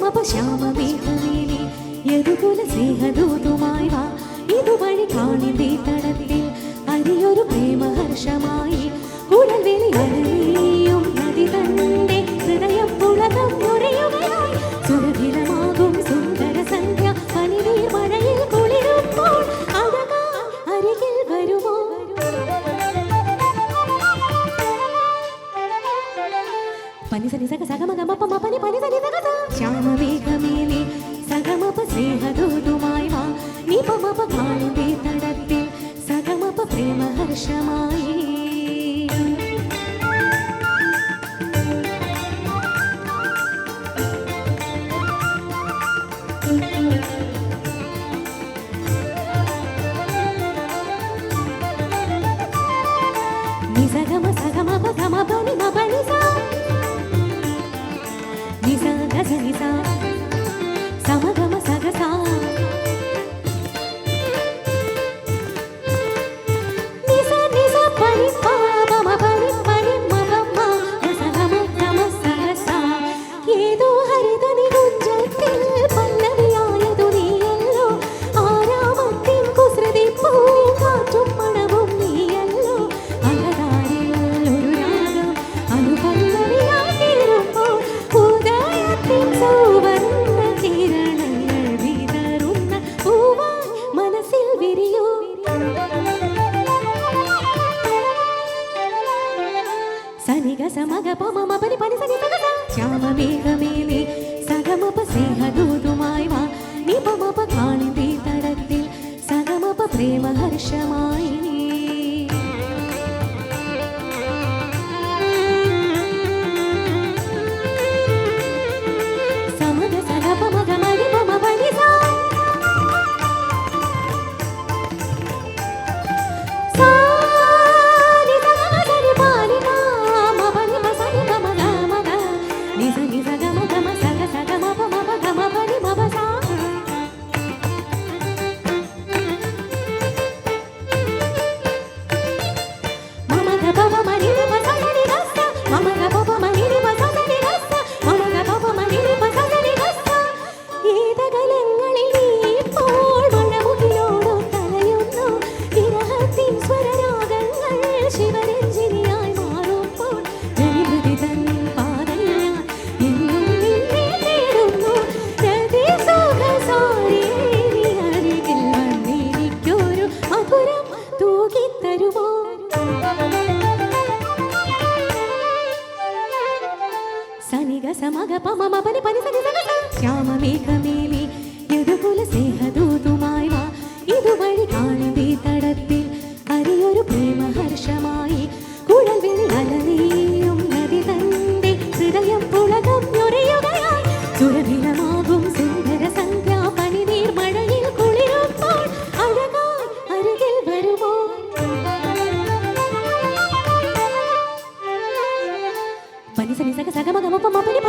ശ്യാമമേഘമേലി യദുകുല സ്നേഹദൂതുമായി വാ ഇതുവഴി കാണിന്റെ തടത്തിൽ അരിയൊരു പ്രേമഹർഷമായി കുഴൽവിളി അലറിയും നദി തന്റെ ഹൃദയം പുളകം നുരയുകയായി സുരഭിലമാകും സുന്ദര സന്ധ്യ പനിനീർ മഴയിൽ കുളിരുമ്പോൾ അഴകായി അരികിൽ വരുമോ പനിസനി സഗ സഗമഗമപ്പ മപനി പനിസനി സഗ ശ്യാമമേഘമേലി സഗമപ സ്നേഹദൂതുമായി വാ നിപമപ കാളിന്റെ തടത്തിൽ സഗമപ പ്രേമഹർഷമായി നിസഗമ സഗമപ ഗമപനി മപനി സ നിസ ഗസ നിസ സമഗമ സഗസ നിസ നിസ പനി പാപമ പനി പനി മഗമ ഗസഗമ ഗമ സഗസ ഏതോ ഹരിതനി ഗുഞ്ചത്തിൽ പല്ലവിയായതു നീയല്ലോ ആരാമത്തിൻ കുസൃതി പൂങ്കാറ്റും മണവും നീയല്ലോ അകതാരിൽ ഒരു രാഗം അനുപല്ലവിയായി തീരുമ്പോൾ ഉദയത്തിൻ സുവർണ്ണ കിരണങ്ങൾ വിതറുന്ന പൂവായി മനസ്സിൽ വിരിയൂ സനിഗ സമഗ പമ മപനി പനി സനി സഗ ശ്യാമമേഘമേലി സഗമപ സ്നേഹദൂതുമായി വാ നിപമപ കാളിന്റെ തടത്തിൽ സഗമപ പ്രേമഹർഷമായി സമഗ സഗ പമ ഗമനി പമ പനി സ സാനി സഗമ സനി പാനി മാമ പനി മ സനി ഗമ ഗമ ഗ നിസ നിസ ഗമ ഗമ സഗ സഗ മപ മപ ഗമ പനി മപ സ മമ ഗ പപ മനി പ സ സനി ഗ സ മമ ഗ പപ മനി പ സ സനി ഗ സ മമ ഗ പപ മനി പ സ സനി ഗ സ ഏതകലങ്ങളിൽ നീ ഇപ്പോൾ മഴമുകിലോടു തലയുന്നു വിരഹത്തിൻ സ്വരരാഗങ്ങൾ ശിവരഞ്ജിനിയായി മാറുമ്പോൾ ജനിമൃതി തൻ പാതയിൽ ഞാൻ എന്നും നിന്നെ തേടുന്നു രതിസുഖസാരി നീ അരികിൽ വന്നെനിക്കൊരു മധുരം തൂകിത്തരുമോ സനിഗ സമഗ പമ മപനി പനി സനി സഗ സ ശ്യാമമേഘമേലി യദുകുല സ്നേഹദൂതുമായി വാ ഇതുവഴി കാളിന്റെ തടത്തിൽ അരിയൊരു പ്രേമഹർഷമായി കുഴൽവിളി അലറിയും നദി തന്റെ ഹൃദയം പുളകം നുരയുകയായി സുരഭിലമാകും സുന്ദര സന്ധ്യ പനിനീർ മഴയിൽ കുളിരുമ്പോൾ അഴകായി അരികിൽ വരുമോ പനി സനി സഗ സഗമ ഗമ പമ പനി